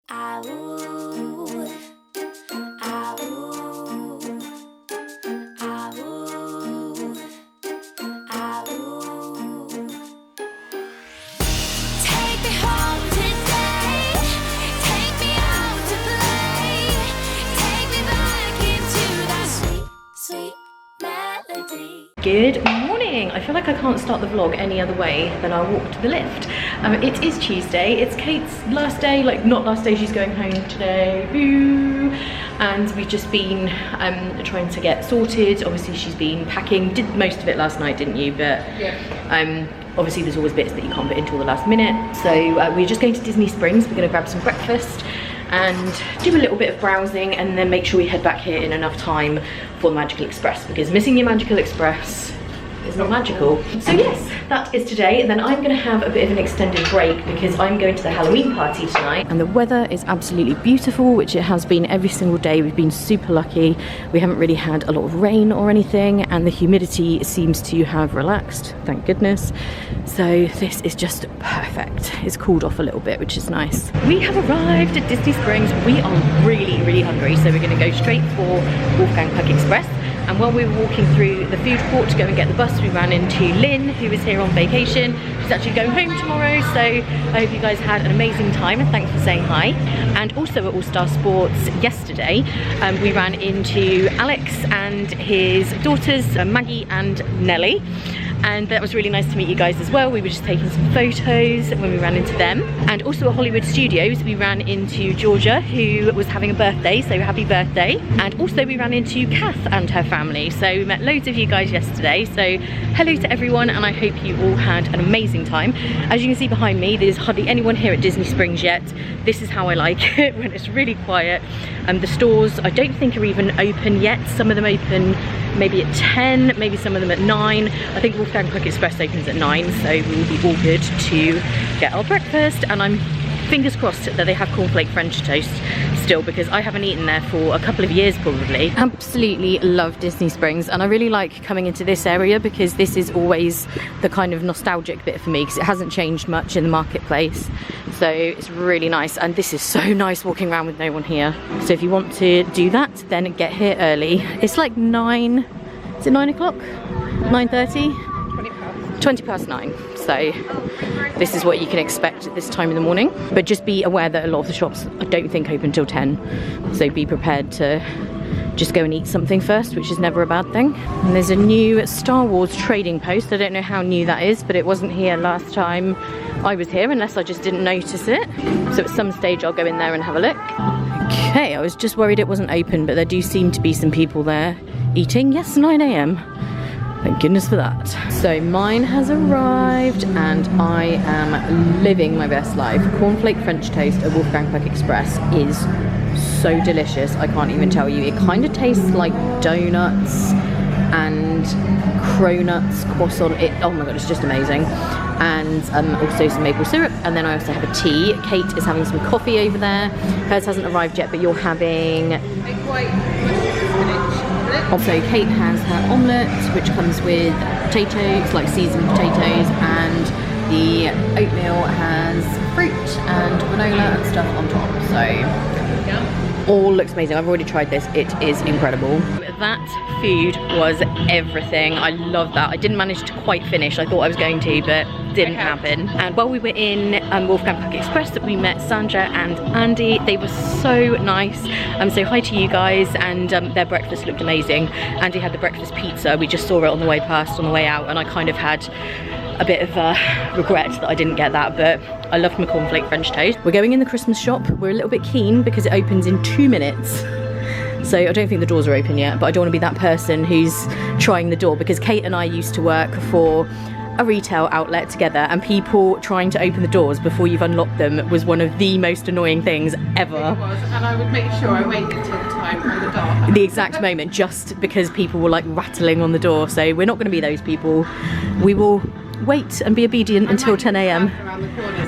Good morning! I feel like I can't start the vlog any other way than I'll walk to the lift. It is Tuesday, it's Kate's last day, like not last day, she's going home today, boo! And we've just been trying to get sorted. Obviously she's been packing, did most of it last night, didn't you? But yeah. Obviously there's always bits that you can't put until the last minute. So we're just going to Disney Springs, we're gonna grab some breakfast and do a little bit of browsing and then make sure we head back here in enough time for the Magical Express, because missing your Magical Express is not magical. So yes, that is today, and then I'm gonna have a bit of an extended break because I'm going to the Halloween party tonight. And the weather is absolutely beautiful, which it has been every single day. We've been super lucky. We haven't really had a lot of rain or anything, and the humidity seems to have relaxed, thank goodness. So this is just perfect. It's cooled off a little bit, which is nice. We have arrived at Disney Springs. We are really, really hungry, so we're gonna go straight for Wolfgang Puck Express. And while we were walking through the food court to go and get the bus, we ran into Lynn, who is here on vacation. She's actually going home tomorrow, so I hope you guys had an amazing time, and thanks for saying hi. And also at All Star Sports yesterday, we ran into Alex and his daughters, Maggie and Nellie. And that was really nice to meet you guys as well. We were just taking some photos when we ran into them. And also at Hollywood Studios, we ran into Georgia, who was having a birthday, so happy birthday. And also we ran into Kath and her family. So we met loads of you guys yesterday. So hello to everyone, and I hope you all had an amazing time. As you can see behind me, there's hardly anyone here at Disney Springs yet. This is how I like it, when it's really quiet. The stores, I don't think are even open yet. Some of them open maybe at 10, maybe some of them at 9. I think Wolfgang Puck Express opens at 9, so we will be all good to get our breakfast. And I'm fingers crossed that they have cornflake French toast still, because I haven't eaten there for a couple of years probably. Absolutely love Disney Springs, and I really like coming into this area because this is always the kind of nostalgic bit for me, because it hasn't changed much in the marketplace. So it's really nice, and this is so nice walking around with no one here. So if you want to do that, then get here early. It's like 9, is it 9 o'clock? 9:30? 20 past 9. So this is what you can expect at this time in the morning. But just be aware that a lot of the shops I don't think open till 10. So be prepared to just go and eat something first, which is never a bad thing. And there's a new Star Wars trading post. I don't know how new that is, but it wasn't here last time I was here, unless I just didn't notice it. So at some stage I'll go in there and have a look. Okay, I was just worried it wasn't open, but there do seem to be some people there eating. Yes, 9 AM. Thank goodness for that. So mine has arrived and I am living my best life. Cornflake French toast at Wolfgang Puck Express is so delicious, I can't even tell you. It kind of tastes like donuts and cronuts, croissant. Oh my god, it's just amazing. And also some maple syrup, and then I also have a tea. Kate is having some coffee over there. Hers hasn't arrived yet, but you're having also, Kate has her omelette, which comes with potatoes, like seasoned potatoes, and the oatmeal has fruit and granola and stuff on top. So, all looks amazing. I've already tried this. It is incredible. That food was everything. I love that. I didn't manage to quite finish. I thought I was going to, but didn't happen. And while we were in Wolfgang Puck Express, we met Sandra and Andy. They were so nice. So hi to you guys, and their breakfast looked amazing. Andy had the breakfast pizza. We just saw it on the way past, on the way out, and I kind of had a bit of regret that I didn't get that, but I loved my cornflake French toast. We're going in the Christmas shop. We're a little bit keen because it opens in 2 minutes. So I don't think the doors are open yet, but I don't want to be that person who's trying the door, because Kate and I used to work for a retail outlet together, and people trying to open the doors before you've unlocked them was one of the most annoying things ever. It was, and I would make sure I waited until the time on the door. The exact moment, just because people were like rattling on the door. So we're not going to be those people. We will wait and be obedient until 10 AM.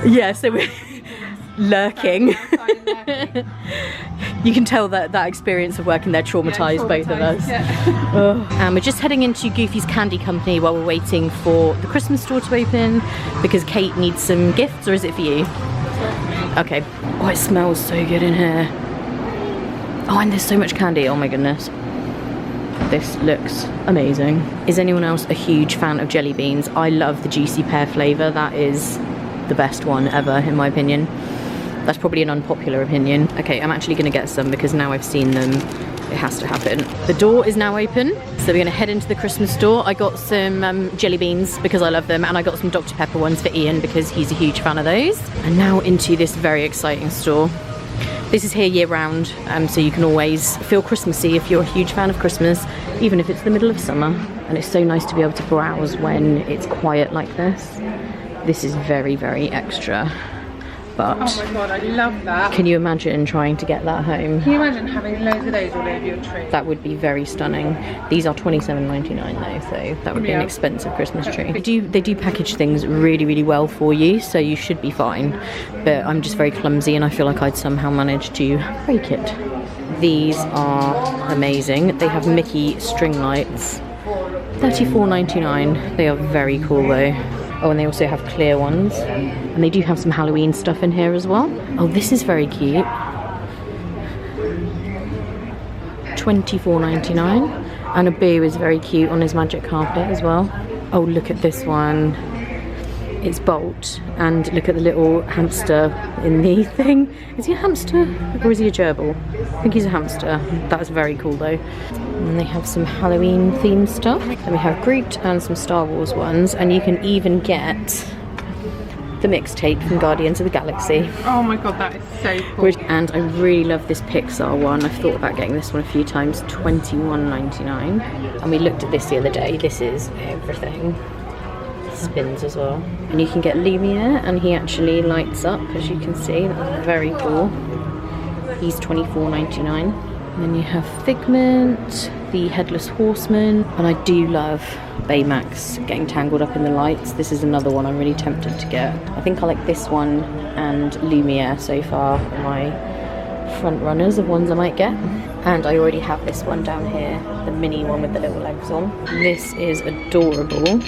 Yeah, so we're lurking. You can tell that that experience of working there traumatised both of us. Yeah. Oh. And we're just heading into Goofy's Candy Company while we're waiting for the Christmas store to open, because Kate needs some gifts, or is it for you? Okay. Oh, it smells so good in here. Oh, and there's so much candy. Oh my goodness. This looks amazing. Is anyone else a huge fan of jelly beans? I love the juicy pear flavour. That is the best one ever, in my opinion. That's probably an unpopular opinion. Okay, I'm actually going to get some because now I've seen them, it has to happen. The door is now open, so we're going to head into the Christmas store. I got some jelly beans because I love them, and I got some Dr. Pepper ones for Ian because he's a huge fan of those. And now into this very exciting store. This is here year round, so you can always feel Christmassy if you're a huge fan of Christmas, even if it's the middle of summer. And it's so nice to be able to browse when it's quiet like this. This is very, very extra. But oh my god, I love that. Can you imagine trying to get that home? Can you imagine having loads of those all over your tree? That would be very stunning. These are $27.99 though, so that would be an expensive Christmas tree. They do package things really, really well for you, so you should be fine. But I'm just very clumsy and I feel like I'd somehow manage to break it. These are amazing. They have Mickey string lights. $34.99. They are very cool though. Oh, and they also have clear ones. And they do have some Halloween stuff in here as well. Oh, this is very cute. $24.99. And a boo is very cute on his magic carpet as well. Oh, look at this one. It's Bolt. And look at the little hamster in the thing. Is he a hamster or is he a gerbil? I think he's a hamster. That's very cool though. And they have some Halloween themed stuff. Then we have Groot and some Star Wars ones. And you can even get the mixtape from Guardians of the Galaxy. Oh my god, that is so cool. And I really love this Pixar one. I've thought about getting this one a few times. $21.99. And we looked at this the other day. This is everything. Spins as well. And you can get Lumiere and he actually lights up, as you can see. That's very cool. He's $24.99. And then you have Figment, the Headless Horseman, and I do love Baymax getting tangled up in the lights. This is another one I'm really tempted to get. I think I like this one and Lumiere so far are my front runners of ones I might get. And I already have this one down here, the mini one with the little legs on. This is adorable.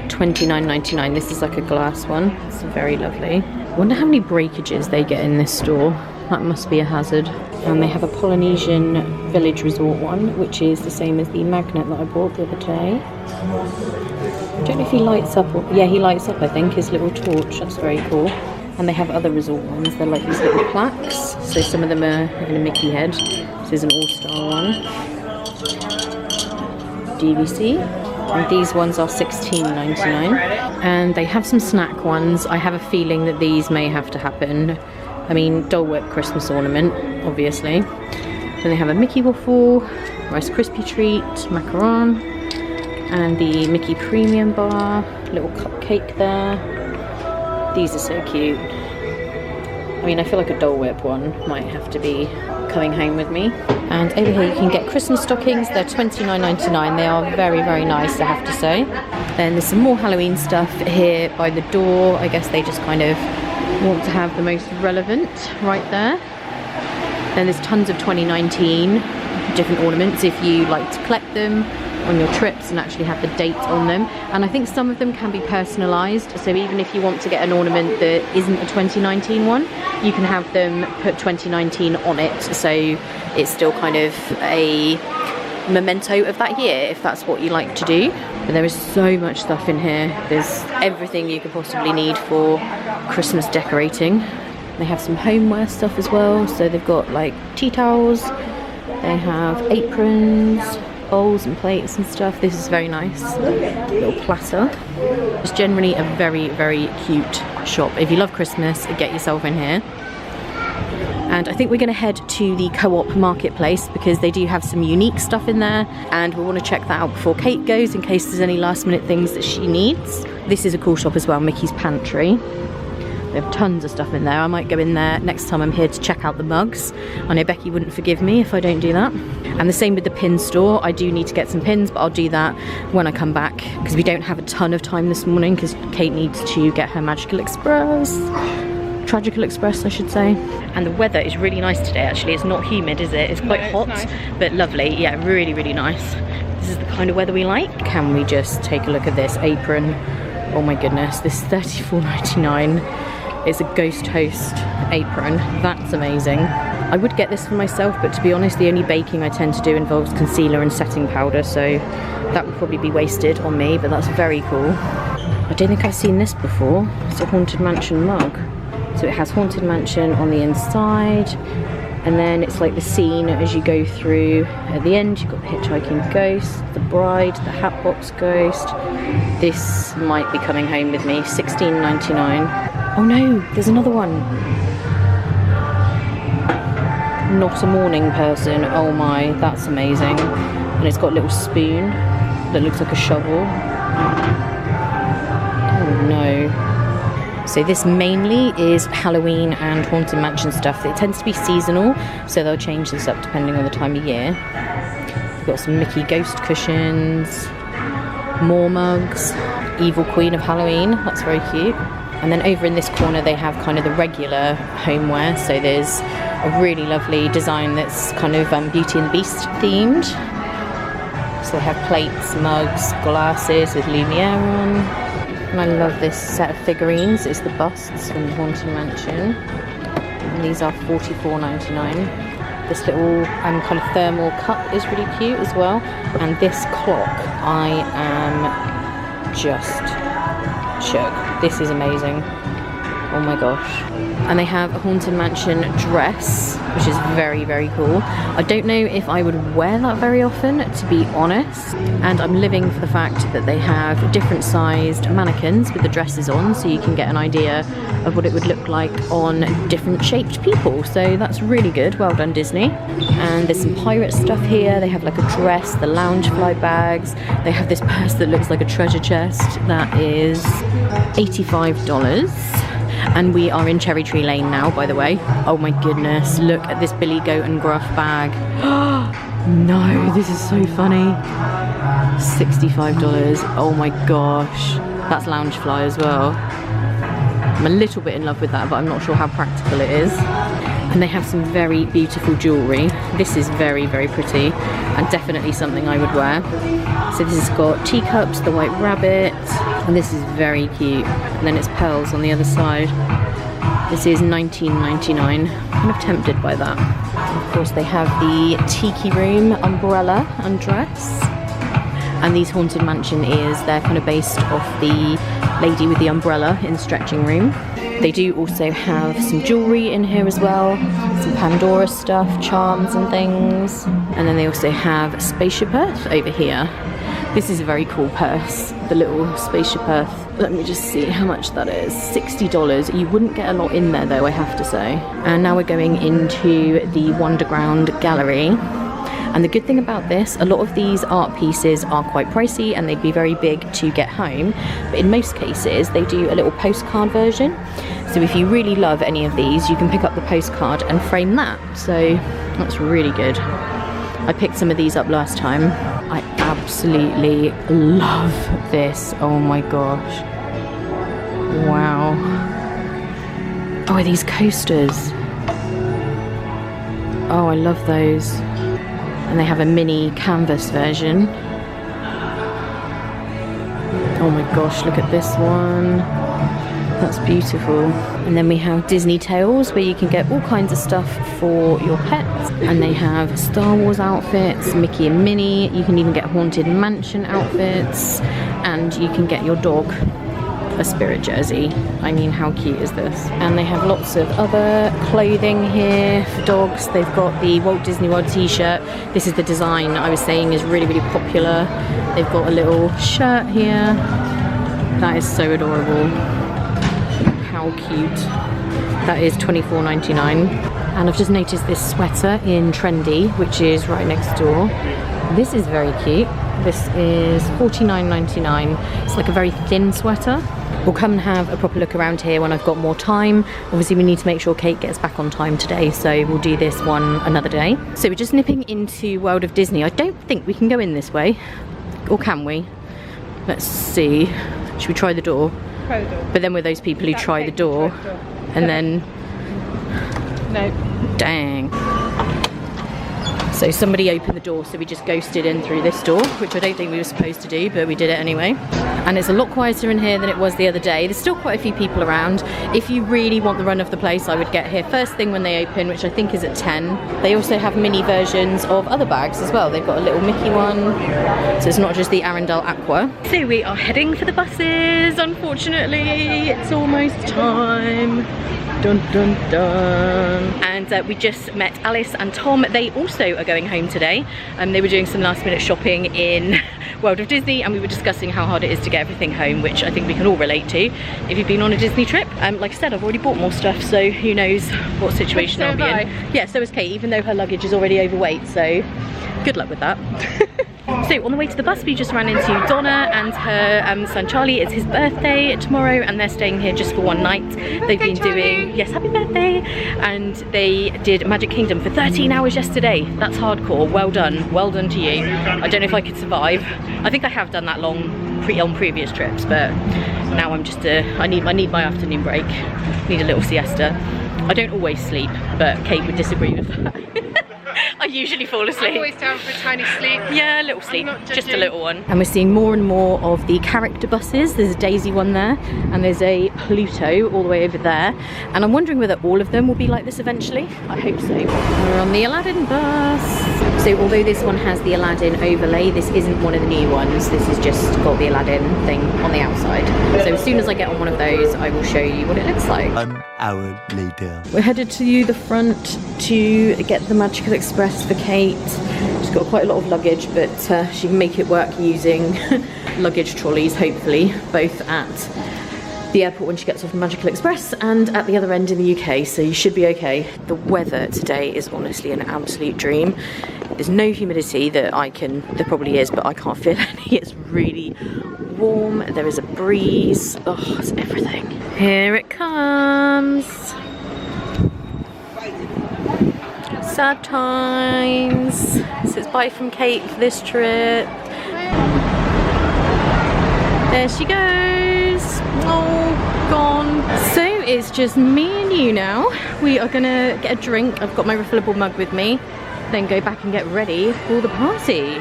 $29.99. This is like a glass one. It's very lovely. I wonder how many breakages they get in this store. That must be a hazard. And they have a Polynesian Village Resort one, which is the same as the magnet that I bought the other day. I don't know if he lights up or... yeah, he lights up, I think, his little torch. That's very cool. And they have other resort ones. They're like these little plaques. So some of them are in a Mickey head. This is an all-star one. DVC. And these ones are $16.99. And they have some snack ones. I have a feeling that these may have to happen. I mean, Dole Whip Christmas ornament, obviously. Then they have a Mickey waffle, Rice Krispie treat, macaron, and the Mickey Premium bar, little cupcake there. These are so cute. I mean, I feel like a Dole Whip one might have to be coming home with me. And over here you can get Christmas stockings. They're $29.99. They are very, very nice, I have to say. Then there's some more Halloween stuff here by the door. I guess they just kind of want to have the most relevant right there. Then there's tons of 2019 different ornaments if you like to collect them on your trips and actually have the date on them. And I think some of them can be personalised, so even if you want to get an ornament that isn't a 2019 one, you can have them put 2019 on it, so it's still kind of a memento of that year if that's what you like to do. But there is so much stuff in here. There's everything you could possibly need for Christmas decorating. They have some homeware stuff as well, so they've got like tea towels, they have aprons, bowls and plates and stuff. This is very nice. Little platter. It's generally a very, very cute shop. If you love Christmas, get yourself in here. And I think we're going to head to the Co-op marketplace because they do have some unique stuff in there, and we want to check that out before Kate goes in case there's any last minute things that she needs. This is a cool shop as well, Mickey's Pantry. They have tons of stuff in there. I might go in there next time I'm here to check out the mugs. I know Becky wouldn't forgive me if I don't do that. And the same with the pin store. I do need to get some pins, but I'll do that when I come back because we don't have a ton of time this morning because Kate needs to get her Tragical Express, I should say. And the weather is really nice today, actually. It's not humid, is it? It's quite hot, nice, but lovely. Yeah, really, really nice. This is the kind of weather we like. Can we just take a look at this apron? Oh my goodness, this is $34.99. It's a ghost host apron. That's amazing. I would get this for myself, but to be honest, the only baking I tend to do involves concealer and setting powder, so that would probably be wasted on me, but that's very cool. I don't think I've seen this before. It's a Haunted Mansion mug. So it has Haunted Mansion on the inside, and then it's like the scene as you go through. At the end, you've got the hitchhiking ghost, the bride, the hatbox ghost. This might be coming home with me, $16.99. Oh no, there's another one. Not a morning person. Oh my, that's amazing. And it's got a little spoon that looks like a shovel. Oh no. So this mainly is Halloween and Haunted Mansion stuff. It tends to be seasonal, so they'll change this up depending on the time of year. We've got some Mickey ghost cushions, more mugs, Evil Queen of Halloween, that's very cute. And then over in this corner they have kind of the regular homeware, so there's a really lovely design that's kind of Beauty and the Beast themed. So they have plates, mugs, glasses with Lumiere on. And I love this set of figurines. It's the busts from the Haunted Mansion. And these are $44.99. This little kind of thermal cup is really cute as well. And this clock, I am just shook. This is amazing. Oh my gosh. And they have a Haunted Mansion dress, which is very, very cool. I don't know if I would wear that very often, to be honest. And I'm living for the fact that they have different sized mannequins with the dresses on, so you can get an idea of what it would look like on different shaped people. So that's really good. Well done, Disney. And there's some pirate stuff here. They have like a dress, the Loungefly bags. They have this purse that looks like a treasure chest. That is $85. And we are in Cherry Tree Lane now, by the way. Oh my goodness, look at this Billy Goat and Gruff bag. No, this is so funny. $65. Oh my gosh. That's Loungefly as well. I'm a little bit in love with that, but I'm not sure how practical it is. And they have some very beautiful jewellery. This is very, very pretty, and definitely something I would wear. So this has got teacups, the white rabbit, and this is very cute. And then it's pearls on the other side. This is $19.99. I'm kind of tempted by that. Of course, they have the Tiki Room umbrella and dress. And these Haunted Mansion ears, they're kind of based off the lady with the umbrella in Stretching Room. They do also have some jewellery in here as well, some Pandora stuff, charms and things. And then they also have a Spaceship Earth over here. This is a very cool purse, the little Spaceship Earth. Let me just see how much that is. $60. You wouldn't get a lot in there though, I have to say. And now we're going into the Wonderground Gallery. And the good thing about this, a lot of these art pieces are quite pricey and they'd be very big to get home. But in most cases, they do a little postcard version. So if you really love any of these, you can pick up the postcard and frame that. So that's really good. I picked some of these up last time. I absolutely love this. Oh my gosh. Wow. Oh, are these coasters? Oh, I love those. And they have a mini canvas version. Oh my gosh, look at this one. That's beautiful. And then we have Disney Tales, where you can get all kinds of stuff for your pets. And they have Star Wars outfits, Mickey and Minnie. You can even get Haunted Mansion outfits. And you can get your dog a Spirit jersey. I mean, how cute is this? And they have lots of other clothing here for dogs. They've got the Walt Disney World t-shirt. This is the design I was saying is really, really popular. They've got a little shirt here. That is so adorable. How cute. That is $24.99. And I've just noticed this sweater in Trendy, which is right next door. This is very cute. This is $49.99. It's like a very thin sweater. We'll come and have a proper look around here when I've got more time. Obviously we need to make sure Kate gets back on time today, so we'll do this one another day. So we're just nipping into World of Disney. I don't think we can go in this way, or can we? Let's see. Should we try the door? Try the door. But then we're those people who try the door and then... No. Dang. So somebody opened the door, so we just ghosted in through this door, which I don't think we were supposed to do, but we did it anyway. And it's a lot quieter in here than it was the other day. There's still quite a few people around. If you really want the run of the place, I would get here first thing when they open, which I think is at 10. They also have mini versions of other bags as well. They've got a little Mickey one, so it's not just the Arundel Aqua. So we are heading for the buses, unfortunately. It's almost time. Dun dun dun. And we just met Alice and Tom. They also are going home today. They were doing some last minute shopping in World of Disney, and we were discussing how hard it is to get everything home, which I think we can all relate to if you've been on a Disney trip. Like I said, I've already bought more stuff, so who knows what situation I'll be in. Yeah, so is Kate, even though her luggage is already overweight, so good luck with that. So on the way to the bus, we just ran into Donna and her son Charlie. It's his birthday tomorrow, and they're staying here just for one night. They've been doing, yes, happy birthday, and they did Magic Kingdom for 13 hours yesterday. That's hardcore. Well done to you. I don't know if I could survive. I think I have done that long on previous trips, but now I'm just I need my afternoon break. Need a little siesta. I don't always sleep, but Kate would disagree with that. I usually fall asleep. I'm always down for a tiny sleep. Yeah, a little sleep, just a little one. And we're seeing more and more of the character buses. There's a Daisy one there, and there's a Pluto all the way over there. And I'm wondering whether all of them will be like this eventually. I hope so. We're on the Aladdin bus. So although this one has the Aladdin overlay, this isn't one of the new ones. This has just got the Aladdin thing on the outside. So as soon as I get on one of those, I will show you what it looks like. 1 hour later. We're headed to the front to get the Magical Express for Kate. She's got quite a lot of luggage, but she can make it work using luggage trolleys, hopefully, both at the airport when she gets off the Magical Express and at the other end in the UK, so you should be okay. The weather today is honestly an absolute dream. There's no humidity there probably is, but I can't feel any. It's really warm, there is a breeze, oh, it's everything. Here it comes. Sad times. So it's bye from Kate for this trip. There she goes. Oh, gone. So it's just me and you now. We are gonna get a drink. I've got my refillable mug with me. Then go back and get ready for the party.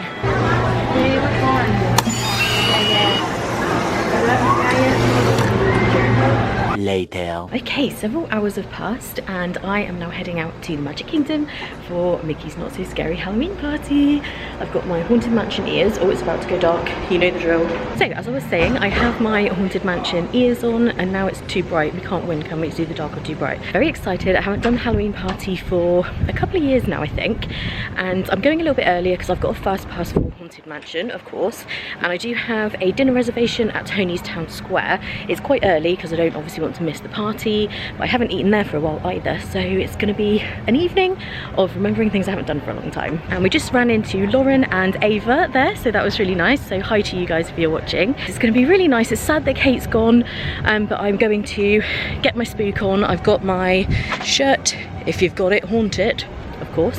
Later. Okay, several hours have passed and I am now heading out to the Magic Kingdom for Mickey's Not So Scary Halloween party. I've got my Haunted Mansion ears. Oh, it's about to go dark. You know the drill. So, as I was saying, I have my Haunted Mansion ears on and now it's too bright. We can't win, can we? It's either dark or too bright. Very excited. I haven't done the Halloween party for a couple of years now, I think. And I'm going a little bit earlier because I've got a fast pass for Haunted Mansion, of course. And I do have a dinner reservation at Tony's Town Square. It's quite early because I don't obviously want to miss the party, but I haven't eaten there for a while either, so it's going to be an evening of remembering things I haven't done for a long time. And we just ran into Lauren and Ava there, so that was really nice. So hi to you guys if you're watching. It's going to be really nice. It's sad that Kate's gone, but I'm going to get my spook on. I've got my shirt, if you've got it, haunt it, of course.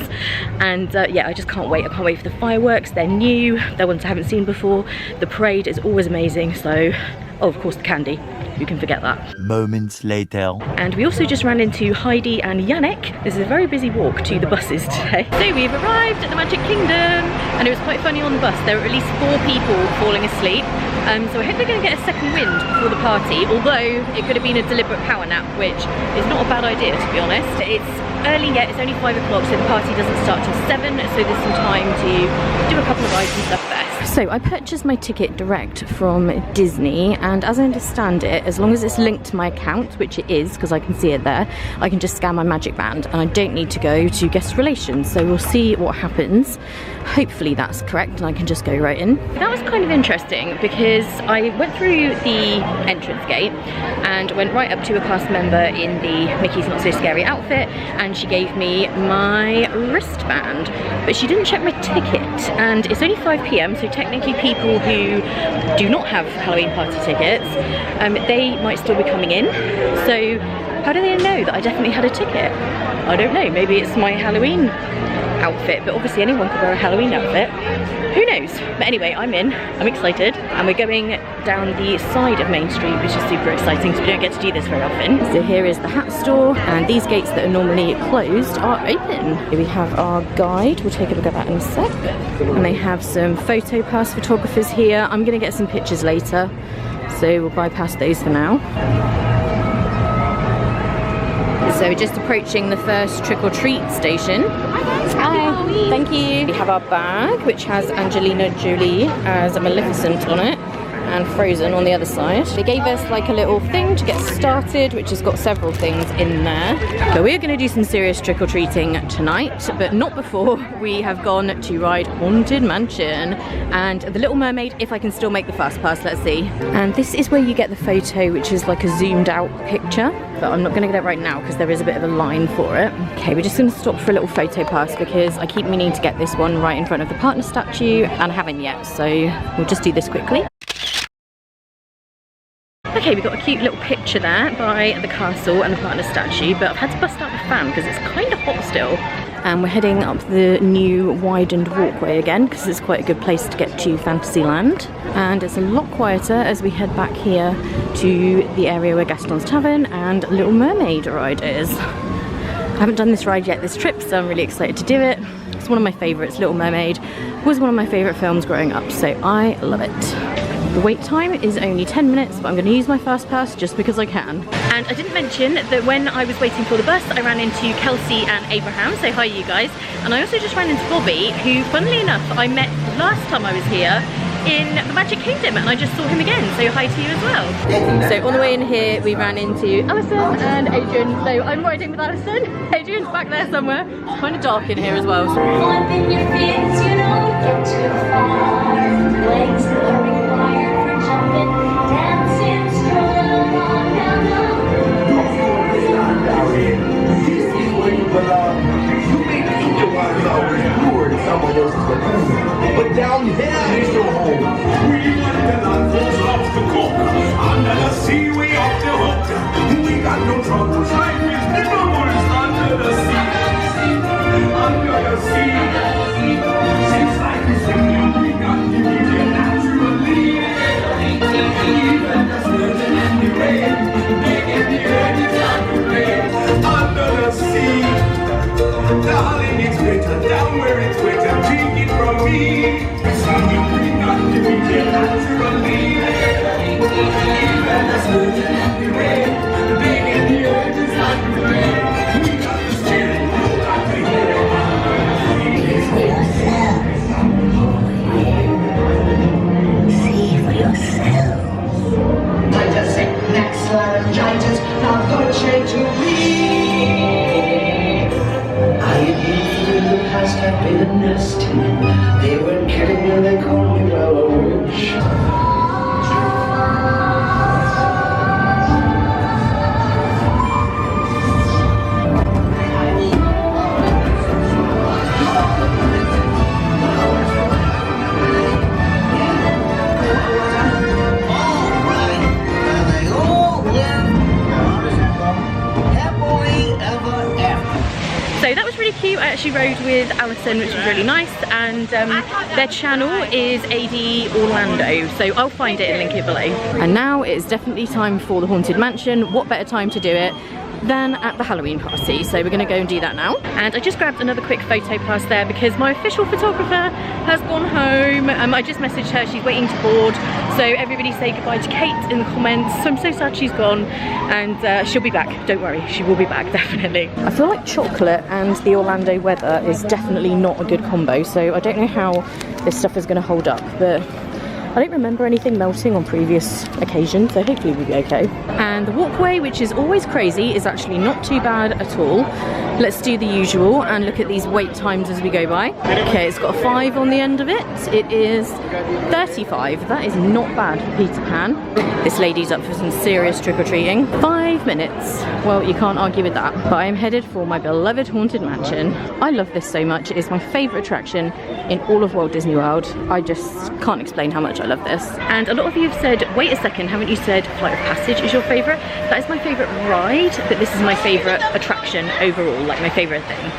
And yeah, I just can't wait. I can't wait for the fireworks. They're new, they're ones I haven't seen before. The parade is always amazing, so oh, of course the candy, who can forget that. Moments later. And we also just ran into Heidi and Yannick. This is a very busy walk to the buses today. So we've arrived at the Magic Kingdom and it was quite funny on the bus. There were at least 4 people falling asleep. So I hope they're going to get a second wind before the party, although it could have been a deliberate power nap, which is not a bad idea to be honest. It's early yet, it's only 5 o'clock, so the party doesn't start till 7, so there's some time to do a couple of rides and stuff first. So I purchased my ticket direct from Disney, and as I understand it, as long as it's linked to my account, which it is because I can see it there, I can just scan my magic band and I don't need to go to guest relations. So we'll see what happens. Hopefully that's correct and I can just go right in. That was kind of interesting because I went through the entrance gate and went right up to a cast member in the Mickey's Not So Scary outfit, and she gave me my wristband, but she didn't check my ticket, and it's only 5 PM, so technically people who do not have Halloween party tickets, they might still be coming in. So how do they know that I definitely had a ticket? I don't know, maybe it's my Halloween outfit, but obviously anyone could wear a Halloween outfit. Who knows? But anyway, I'm in, I'm excited, and we're going down the side of Main Street, which is super exciting because we don't get to do this very often. So here is the hat store, and these gates that are normally closed are open. Here we have our guide, we'll take a look at that in a sec. And they have some photo pass photographers here. I'm gonna get some pictures later, so we'll bypass those for now. So we're just approaching the first trick-or-treat station. Hi, thank you. We have our bag, which has Angelina Jolie as a Maleficent on it, and Frozen on the other side. They gave us like a little thing to get started, which has got several things in there. But we're going to do some serious trick-or-treating tonight, but not before we have gone to ride Haunted Mansion and The Little Mermaid, if I can still make the fast pass, let's see. And this is where you get the photo, which is like a zoomed out picture, but I'm not going to get it right now because there is a bit of a line for it. Okay, we're just going to stop for a little photo pass because I keep meaning to get this one right in front of the partner statue and I haven't yet, so we'll just do this quickly. Okay, we've got a cute little picture there by the castle and the partner statue, but I've had to bust out the fan because it's kind of hot still. And we're heading up the new widened walkway again because it's quite a good place to get to Fantasyland. And it's a lot quieter as we head back here to the area where Gaston's Tavern and Little Mermaid ride is. I haven't done this ride yet this trip, so I'm really excited to do it. It's one of my favourites. Little Mermaid was one of my favourite films growing up, so I love it. The wait time is only 10 minutes, but I'm going to use my fast pass just because I can. And I didn't mention that when I was waiting for the bus, I ran into Kelsey and Abraham, so hi you guys. And I also just ran into Bobby, who funnily enough I met last time I was here in the Magic Kingdom, and I just saw him again, so hi to you as well. So on the way in here we ran into Alison and Adrian, so I'm riding with Alison. Adrian's back there somewhere. It's kind of dark in here as well. Flipping your fins, you don't get too far. Legs that required for jumping, dancing, strolling along down the This is where you belong. You may think your lives are restored to someone else's opinion, but down there is your home. We want the land full of the cook. Under the sea, we off the hook. We got no troubles. Life is never worse under the sea. Under the sea. Since life is in you, we got to be there naturally. Even the snoozing and the rain, making the earth is under rain. Under the sea, darling, it's better down where it's wetter. Drink it from me. We got to be there naturally. Even the snoozing and the rain, making the earth is under rain. We got the spirit, you got to hear it. See for yourself. I just say next laryngitis, now go change to me. I admit in the past I've been a nasty. They weren't kidding when they called me well a witch. So that was really cute. I actually rode with Alison, which was really nice, and their channel is AD Orlando, so I'll find it and link it below. And now it is definitely time for the Haunted Mansion. What better time to do it than at the Halloween party, so we're going to go and do that now. And I just grabbed another quick photo pass there because my official photographer has gone home. I just messaged her, she's waiting to board, so everybody say goodbye to Kate in the comments. So I'm so sad she's gone, and she'll be back, don't worry, she will be back definitely. I feel like chocolate and the Orlando weather is definitely not a good combo, so I don't know how this stuff is going to hold up, but I don't remember anything melting on previous occasions, so hopefully we'll be okay. And the walkway, which is always crazy, is actually not too bad at all. Let's do the usual and look at these wait times as we go by. Okay, it's got a 5 on the end of it. It is 35. That is not bad for Peter Pan. This lady's up for some serious trick-or-treating. 5 minutes. Well, you can't argue with that. But I'm headed for my beloved Haunted Mansion. I love this so much. It is my favourite attraction in all of Walt Disney World. I just can't explain how much I love this. And a lot of you have said, wait a second, haven't you said Flight of Passage is your favourite? That is my favourite ride, but this is my favourite attraction overall. like my favorite thing.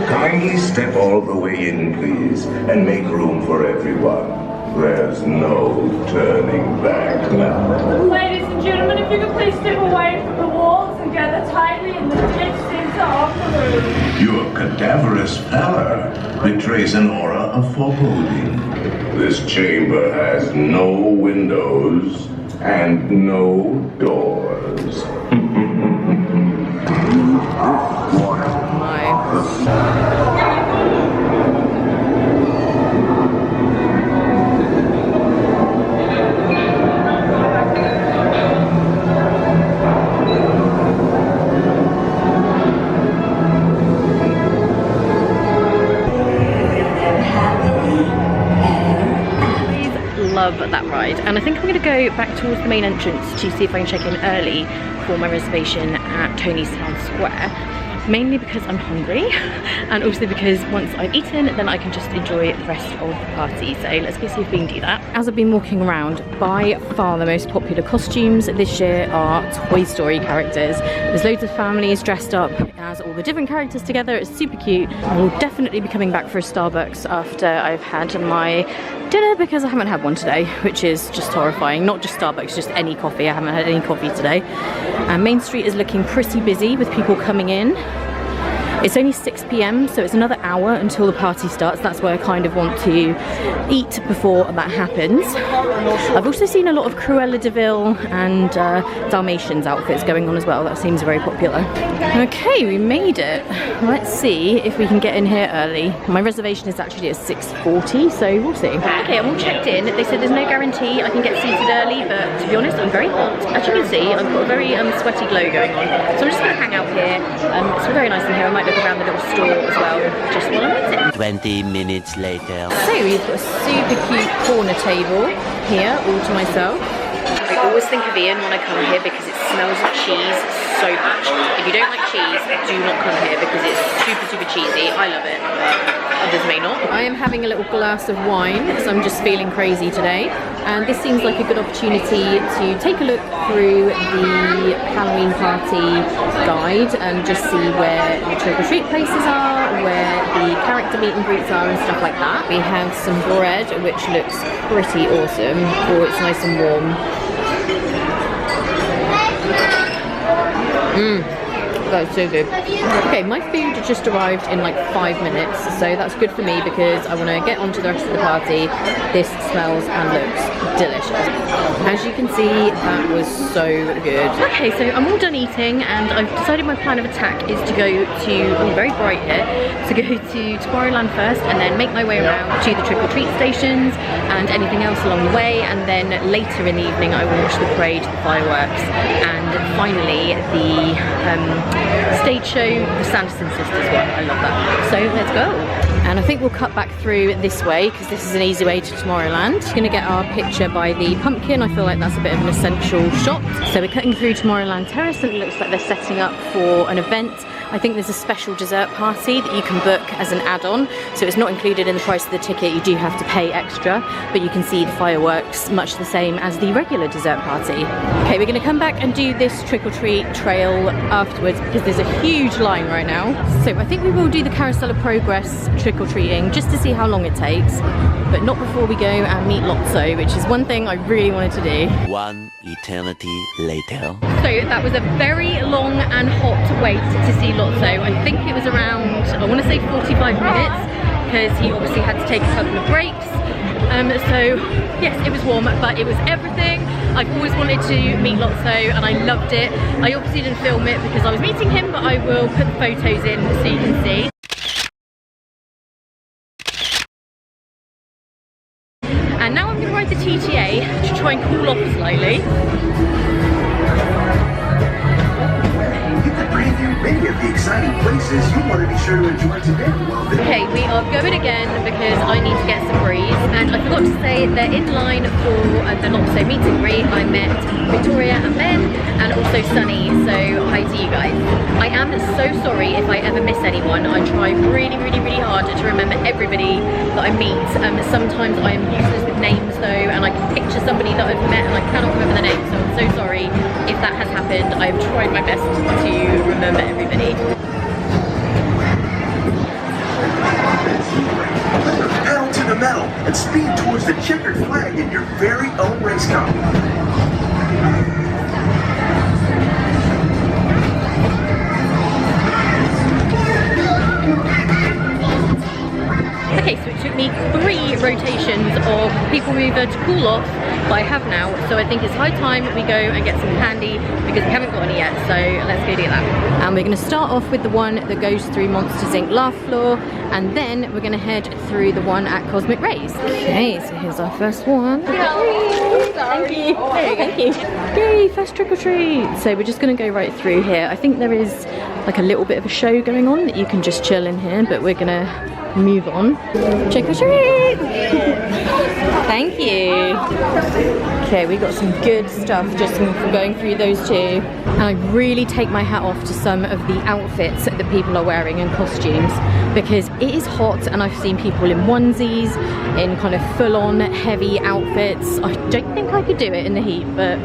Kindly step all the way in, please, and make room for everyone. There's no turning back now. Ladies and gentlemen, if you could please step away from the walls and gather tightly in the dead center of the room. Your cadaverous pallor betrays an aura of foreboding. This chamber has no windows and no doors. Love that ride, and I think I'm going to go back towards the main entrance to see if I can check in early for my reservation at Tony's Town Square, mainly because I'm hungry and also because once I've eaten then I can just enjoy the rest of the party. So let's go see if we can do that. As I've been walking around, by far the most popular costumes this year are Toy Story characters. There's loads of families dressed up as all the different characters together. It's super cute. I will definitely be coming back for a Starbucks after I've had my dinner because I haven't had one today, which is just horrifying. Not just Starbucks, just any coffee. I haven't had any coffee today. And Main Street is looking pretty busy with people coming in. It's only 6 p.m, so it's another hour until the party starts. That's where I kind of want to eat before that happens. I've also seen a lot of Cruella de Vil and Dalmatians outfits going on as well. That seems very popular. Okay, we made it. Let's see if we can get in here early. My reservation is actually at 6:40, so we'll see. Okay, I'm all checked in. They said there's no guarantee I can get seated early, but to be honest, I'm very hot. As you can see, I've got a very sweaty glow going on. So I'm just going to hang out here. It's very nice in here. I might look around the little store as well, just while I'm waiting. 20 minutes later. So we've got a super cute corner table here, all to myself. I always think of Ian when I come here because it smells of cheese so much. If you don't like cheese, do not come here because it's super, super cheesy. I love it, but others may not. I am having a little glass of wine because I'm just feeling crazy today. And this seems like a good opportunity to take a look through the Halloween party guide and just see where the trick-or-treat places are, where the character meet and greets are and stuff like that. We have some bread, which looks pretty awesome. Oh, it's nice and warm. That's so good. Okay, my food just arrived in like 5 minutes, so that's good for me because I want to get on to the rest of the party. This smells and looks delicious. As you can see, that was so good. Okay, so I'm all done eating and I've decided my plan of attack is to go to, oh, very bright here, to go to Tomorrowland first and then make my way around to the trick-or-treat stations and anything else along the way, and then later in the evening I will watch the parade, the fireworks, and finally the stage show, the Sanderson Sisters one. I love that. So let's go. And I think we'll cut back through this way because this is an easy way to Tomorrowland. We're gonna get our picture by the pumpkin. I feel like that's a bit of an essential shot. So we're cutting through Tomorrowland Terrace and it looks like they're setting up for an event. I think there's a special dessert party that you can book as an add-on, so it's not included in the price of the ticket. You do have to pay extra, but you can see the fireworks much the same as the regular dessert party. Okay, we're gonna come back and do this trick-or-treat trail afterwards because there's a huge line right now. So I think we will do the Carousel of Progress trick-or-treating just to see how long it takes, but not before we go and meet Lotso, which is one thing I really wanted to do. One eternity later. So that was a very long and hot wait to see Lotso. I think it was around, I want to say 45 minutes because he obviously had to take a couple of breaks. So yes, it was warm, but it was everything. I've always wanted to meet Lotso and I loved it. I obviously didn't film it because I was meeting him, but I will put the photos in so you can see. And now I'm going to ride the TTA to try and cool off slightly. Many of the exciting places you want to be sure to enjoy today. Okay, we are going again because I need to get some breeze, and I forgot to say they're in line for the Lotso meet and greet. I met Victoria and Ben and also Sunny, so hi to you guys. I am so sorry if I ever miss anyone. I try really, really, really hard to remember everybody that I meet. Sometimes I am useless with names though, and I can picture somebody that I've met and I cannot remember the name, so I'm so sorry if that has happened. I've tried my best to remember everybody. and speed towards the checkered flag in your very own race car. Okay, so it took me 3 rotations of people mover to cool off, but I have now, so I think it's high time we go and get some candy because we haven't got any yet, so let's go do that. And we're going to start off with the one that goes through Monsters Inc. Laugh Floor, and then we're going to head through the one at Cosmic Rays. Okay, so here's our first one. Thank you. Thank you. Yay, first trick or treat. So we're just going to go right through here. I think there is like a little bit of a show going on that you can just chill in here, but we're going to move on. Trick or treat! Thank you. Okay, we got some good stuff just from going through those two. And I really take my hat off to some of the outfits that people are wearing and costumes, because it is hot and I've seen people in onesies, in kind of full-on heavy outfits. I don't think I could do it in the heat, but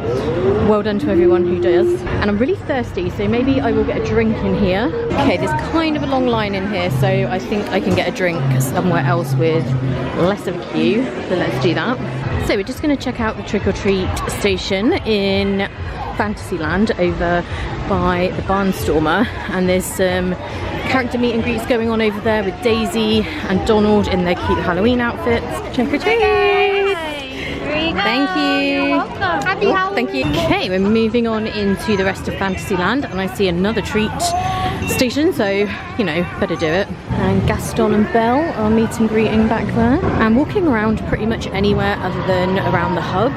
well done to everyone who does. And I'm really thirsty, so maybe I will get a drink in here. Okay, there's kind of a long line in here, so I think I can get a drink somewhere else with less of a queue, so let's do that. So we're just going to check out the trick-or-treat station in Fantasyland over by the Barnstormer, and there's some character meet and greets going on over there with Daisy and Donald in their cute Halloween outfits. Trick or treat! Thank you. You're welcome. Happy Halloween. Thank you. Okay, we're moving on into the rest of Fantasyland, and I see another treat station, so you know, better do it. And Gaston and Belle are meet and greeting back there. And walking around pretty much anywhere other than around the hub,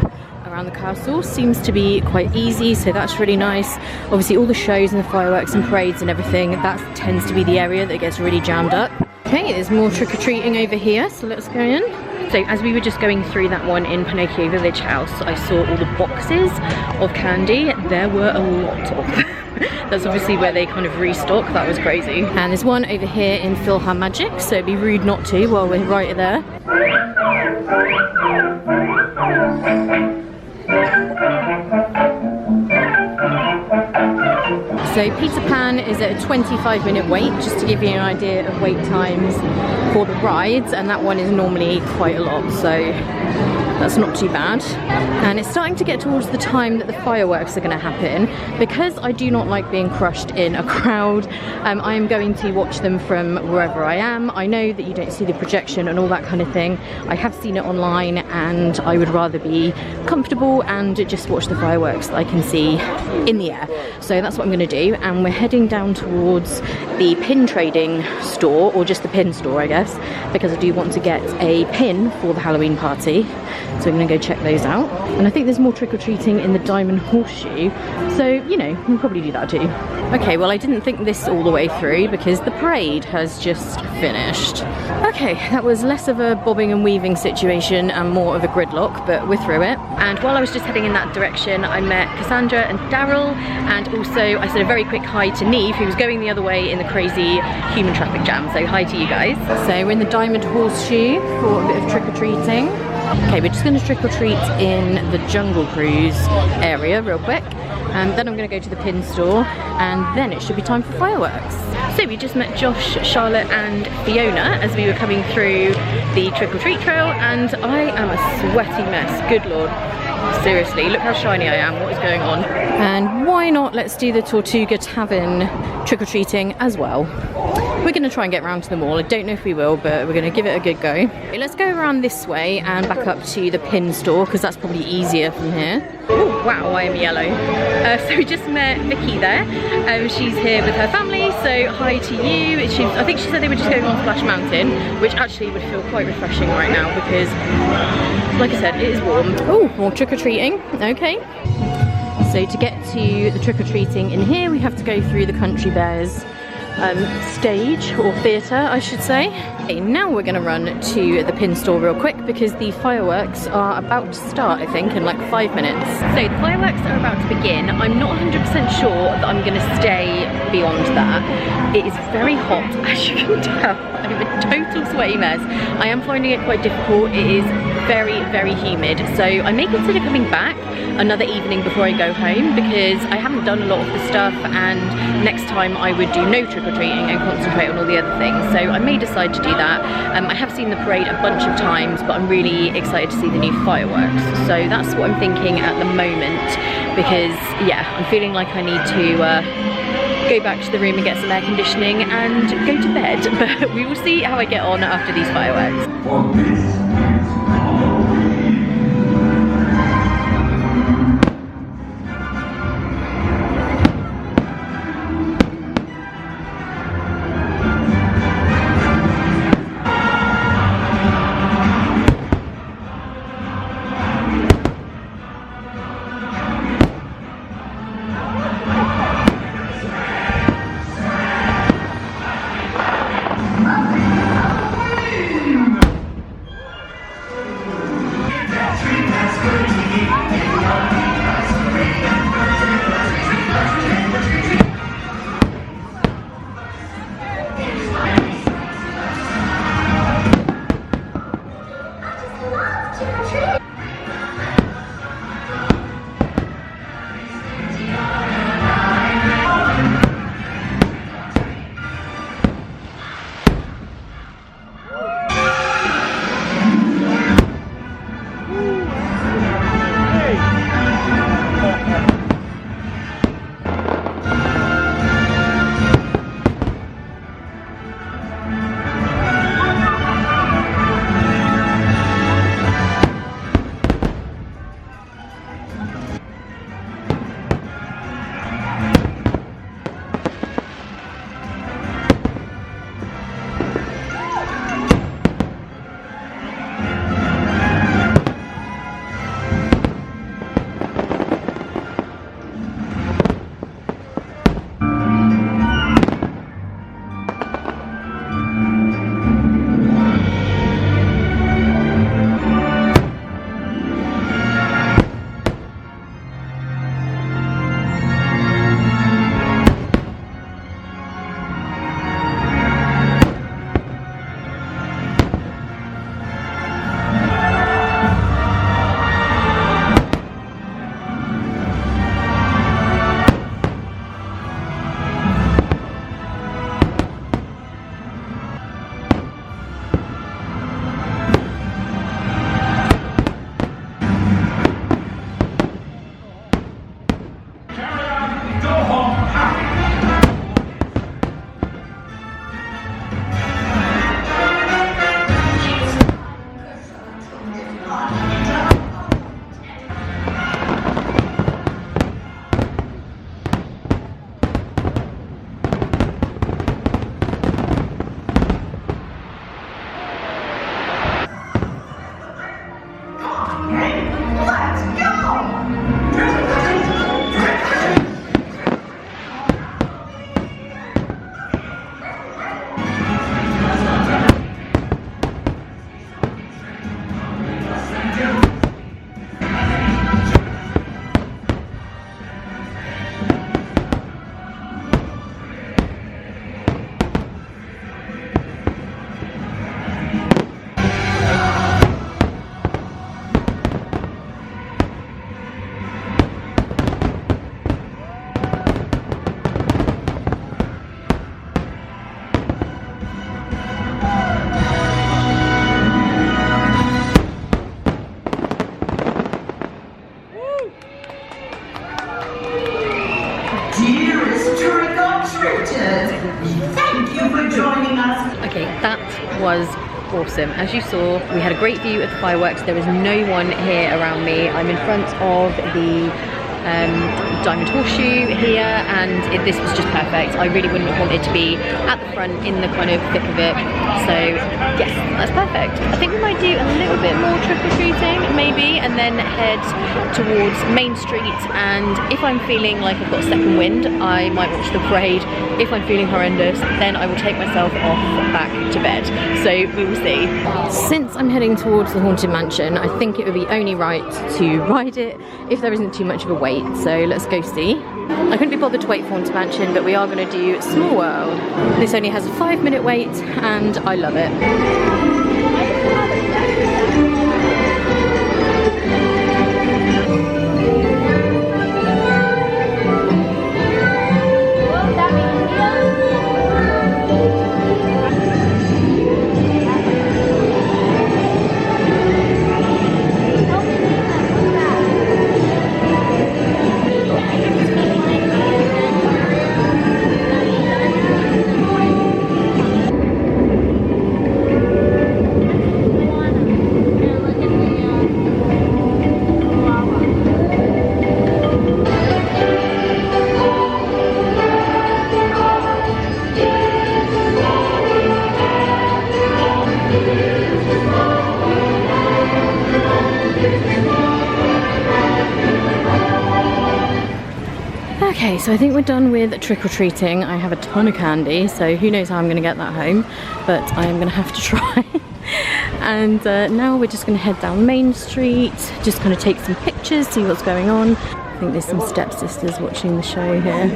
around the castle, seems to be quite easy, so that's really nice. Obviously all the shows and the fireworks and parades and everything, that tends to be the area that gets really jammed up. Okay, there's more trick-or-treating over here, so let's go in. So as we were just going through that one in Pinocchio Village House, I saw all the boxes of candy. There were a lot of them. That's obviously where they kind of restock. That was crazy. And there's one over here in PhilharMagic, so it'd be rude not to while we're right there. So Peter Pan is at a 25-minute wait, just to give you an idea of wait times for the rides, and that one is normally quite a lot, so that's not too bad. And it's starting to get towards the time that the fireworks are going to happen. Because I do not like being crushed in a crowd, I am going to watch them from wherever I am. I know that you don't see the projection and all that kind of thing. I have seen it online, and I would rather be comfortable and just watch the fireworks that I can see in the air. So that's what I'm going to do, and we're heading down towards the pin trading store, or just the pin store I guess, because I do want to get a pin for the Halloween party. So I'm going to go check those out. And I think there's more trick-or-treating in the Diamond Horseshoe, so you know, we'll probably do that too. Okay, well I didn't think this all the way through because the parade has just finished. Okay, that was less of a bobbing and weaving situation and more of a gridlock, but we're through it. And while I was just heading in that direction, I met Cassandra and Daryl, and also I said a very quick hi to Neve, who was going the other way in the crazy human traffic jam. So hi to you guys. So we're in the Diamond Horseshoe for a bit of trick-or-treating. Okay, we're just going to trick-or-treat in the Jungle Cruise area real quick. Then I'm going to go to the pin store, and then it should be time for fireworks. So we just met Josh, Charlotte and Fiona as we were coming through the trick-or-treat trail, and I am a sweaty mess, good lord. Seriously, look how shiny I am, what is going on? And why not, let's do the Tortuga Tavern trick-or-treating as well. We're going to try and get around to them all. I don't know if we will, but we're going to give it a good go. Okay, let's go around this way and back up to the pin store, because that's probably easier from here. Oh wow, I am yellow. So we just met Vicky there. She's here with her family, so hi to you. I think she said they were just going on Splash Mountain, which actually would feel quite refreshing right now because, like I said, it is warm. Oh, more trick-or-treating. Okay. So to get to the trick-or-treating in here, we have to go through the Country Bears stage, or theatre I should say. Okay, now we're going to run to the pin store real quick because the fireworks are about to start, I think, in like 5 minutes. So the fireworks are about to begin. I'm not 100% sure that I'm going to stay beyond that. It is very hot, as you can tell. I'm a total sweaty mess. I am finding it quite difficult. It is very, very humid, so I may consider coming back, another evening before I go home, because I haven't done a lot of the stuff, and next time I would do no trick-or-treating and concentrate on all the other things. So I may decide to do that. I have seen the parade a bunch of times, but I'm really excited to see the new fireworks. So that's what I'm thinking at the moment, because yeah, I'm feeling like I need to go back to the room and get some air conditioning and go to bed. But we will see how I get on after these fireworks. Okay, that was awesome. As you saw, we had a great view of the fireworks. There is no one here around me. I'm in front of the Diamond Horseshoe here, and this was just perfect. I really wouldn't have wanted to be at the front in the kind of thick of it. So yes, that's perfect. I think we might do a little bit more trick-or-treating maybe, and then head towards Main Street, and if I'm feeling like I've got a second wind, I might watch the parade. If I'm feeling horrendous, then I will take myself off back to bed. So we will see. Since I'm heading towards the Haunted Mansion, I think it would be only right to ride it if there isn't too much of a wait. So let's go see. I couldn't be bothered to wait for Haunted Mansion, but we are going to do Small World. This only has a 5-minute wait, and I love it. Okay, so I think we're done with trick-or-treating. I have a ton of candy, so who knows how I'm gonna get that home, but I am gonna have to try. And now we're just gonna head down Main Street, just kind of take some pictures, see what's going on. I think there's some stepsisters watching the show here.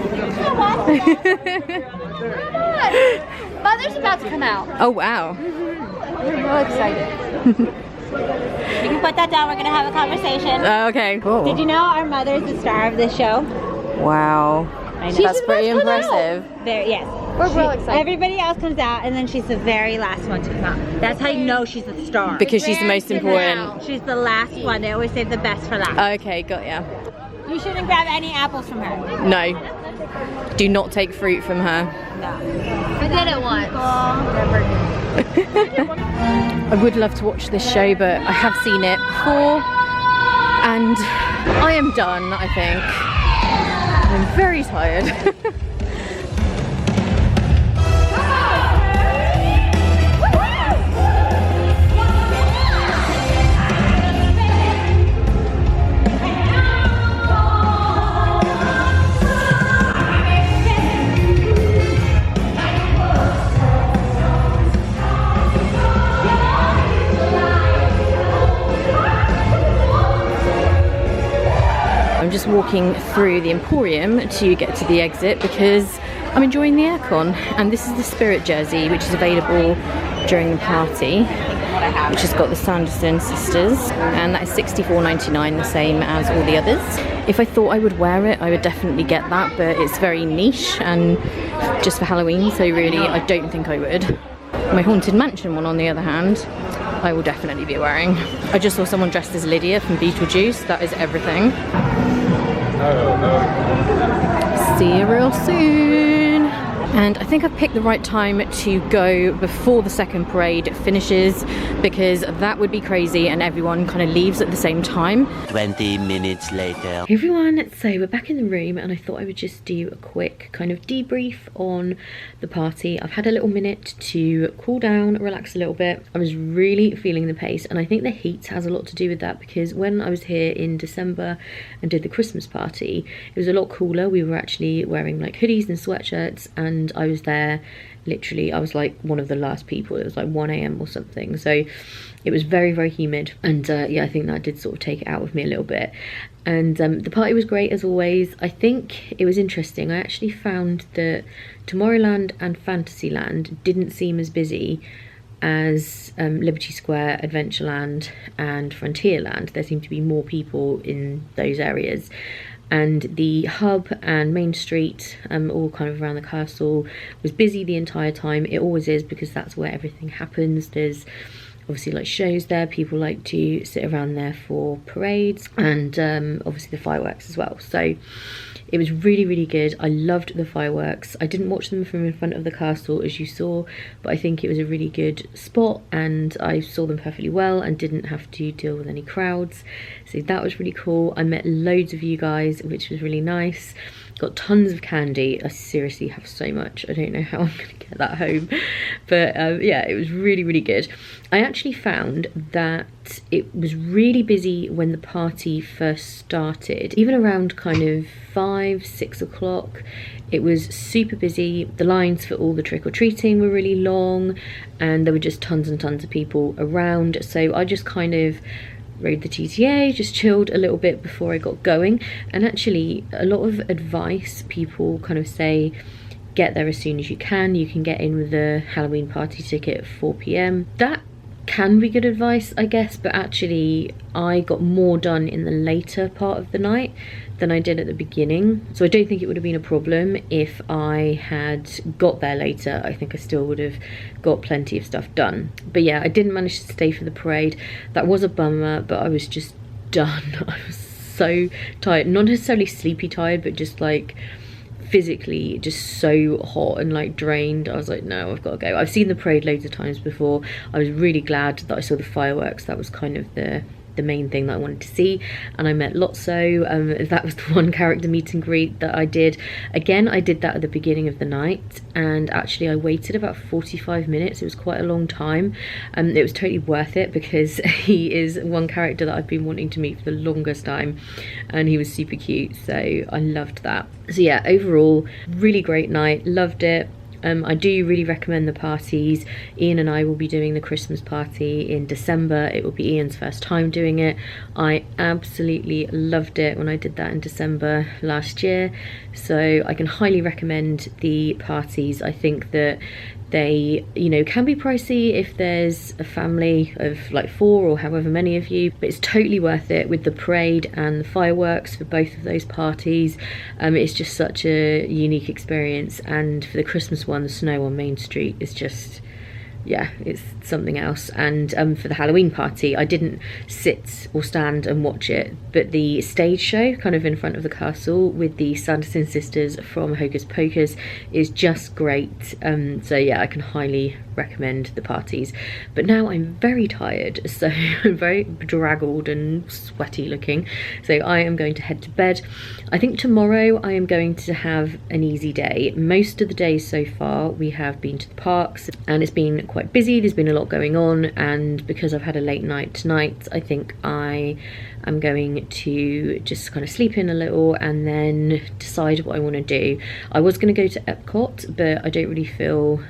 Mother's about to come out. Oh wow. We're real excited. You can put that down, we're gonna have a conversation. Okay, cool. Did you know our mother's the star of this show? Wow. That's pretty impressive. Yes. We're real excited. Everybody else comes out and then she's the very last one to come out. That's how you know she's the star. Because she's the most important. She's the last one. They always save the best for last. Okay, got ya. You shouldn't grab any apples from her. No. Do not take fruit from her. No. I did it once. I would love to watch this show, but I have seen it before and I am done, I think. I'm very tired. I'm just walking through the Emporium to get to the exit because I'm enjoying the aircon, and this is the Spirit jersey which is available during the party, which has got the Sanderson sisters, and that is $64.99, the same as all the others. If I thought I would wear it, I would definitely get that, but it's very niche and just for Halloween, so really I don't think I would. My Haunted Mansion one, on the other hand, I will definitely be wearing. I just saw someone dressed as Lydia from Beetlejuice. That is everything. See you real soon. And I think I've picked the right time to go before the second parade finishes, because that would be crazy and everyone kind of leaves at the same time. 20 minutes later. Hey everyone, so we're back in the room and I thought I would just do a quick kind of debrief on the party. I've had a little minute to cool down, relax a little bit. I was really feeling the pace, and I think the heat has a lot to do with that, because when I was here in December and did the Christmas party, it was a lot cooler. We were actually wearing like hoodies and sweatshirts, and I was there literally, I was like one of the last people. It was like 1 AM or something, so it was very, very humid, and yeah, I think that did sort of take it out of me a little bit. And the party was great as always. I think it was interesting, I actually found that Tomorrowland and Fantasyland didn't seem as busy as Liberty Square, Adventureland and Frontierland. There seemed to be more people in those areas. And the hub and Main Street, all kind of around the castle, was busy the entire time. It always is, because that's where everything happens. There's obviously like shows there, people like to sit around there for parades, and obviously the fireworks as well. So it was really, really good. I loved the fireworks. I didn't watch them from in front of the castle, as you saw, but I think it was a really good spot and I saw them perfectly well and didn't have to deal with any crowds. So that was really cool. I met loads of you guys, which was really nice. Got tons of candy. I seriously have so much. I don't know how I'm gonna get that home. But yeah, it was really, really good. I actually found that it was really busy when the party first started. Even around kind of 5, 6 o'clock, it was super busy. The lines for all the trick-or-treating were really long, and there were just tons and tons of people around. So I just kind of rode the TTA, just chilled a little bit before I got going. And actually, a lot of advice, people kind of say, get there as soon as you can. You can get in with the Halloween party ticket at 4 PM. That can be good advice, I guess, but actually I got more done in the later part of the night than I did at the beginning. So I don't think it would have been a problem if I had got there later. I think I still would have got plenty of stuff done. But yeah, I didn't manage to stay for the parade. That was a bummer, but I was just done. I was so tired, not necessarily sleepy tired, but just like physically just so hot and like drained. I was like, no, I've got to go. I've seen the parade loads of times before. I was really glad that I saw the fireworks. That was kind of the the main thing that I wanted to see. And I met Lotso. That was the one character meet and greet that I did. Again, I did that at the beginning of the night, and actually I waited about 45 minutes. It was quite a long time. It was totally worth it because he is one character that I've been wanting to meet for the longest time, and he was super cute, so I loved that. So yeah, overall really great night, loved it. I do really recommend the parties. Ian and I will be doing the Christmas party in December. It will be Ian's first time doing it. I absolutely loved it when I did that in December last year, so I can highly recommend the parties. I think that they, you know, can be pricey if there's a family of like 4 or however many of you, but it's totally worth it with the parade and the fireworks for both of those parties. It's just such a unique experience, and for the Christmas one, the snow on Main Street is just, yeah, it's something else. And for the Halloween party, I didn't sit or stand and watch it, but the stage show kind of in front of the castle with the Sanderson sisters from Hocus Pocus is just great. So yeah, I can highly recommend the parties. But now I'm very tired, so I'm very bedraggled and sweaty looking, so I am going to head to bed. I think tomorrow I am going to have an easy day. Most of the days so far we have been to the parks, and it's been quite busy. There's been a lot going on, and because I've had a late night tonight, I think I am going to just kind of sleep in a little and then decide what I want to do. I was going to go to Epcot, but I don't really feel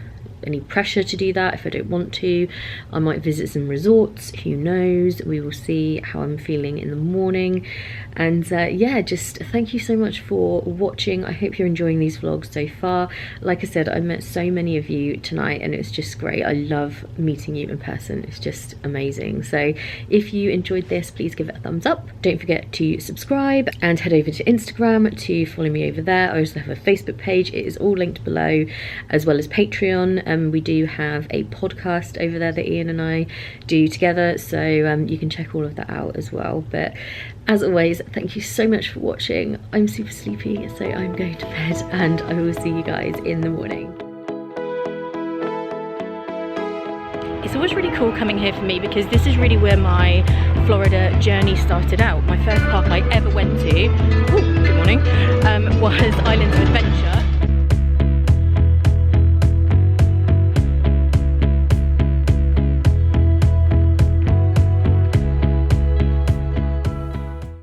any pressure to do that if I don't want to. I might visit some resorts, who knows, we will see how I'm feeling in the morning. And yeah, just thank you so much for watching. I hope you're enjoying these vlogs so far. Like I said, I met so many of you tonight and it's just great. I love meeting you in person, it's just amazing. So if you enjoyed this, please give it a thumbs up. Don't forget to subscribe and head over to Instagram to follow me over there. I also have a Facebook page, it is all linked below, as well as Patreon. We do have a podcast over there that Ian and I do together, so you can check all of that out as well. But as always, thank you so much for watching. I'm super sleepy, so I'm going to bed, and I will see you guys in the morning. It's always really cool coming here for me because this is really where my Florida journey started out. My first park I ever went to, good morning, was Islands of Adventure.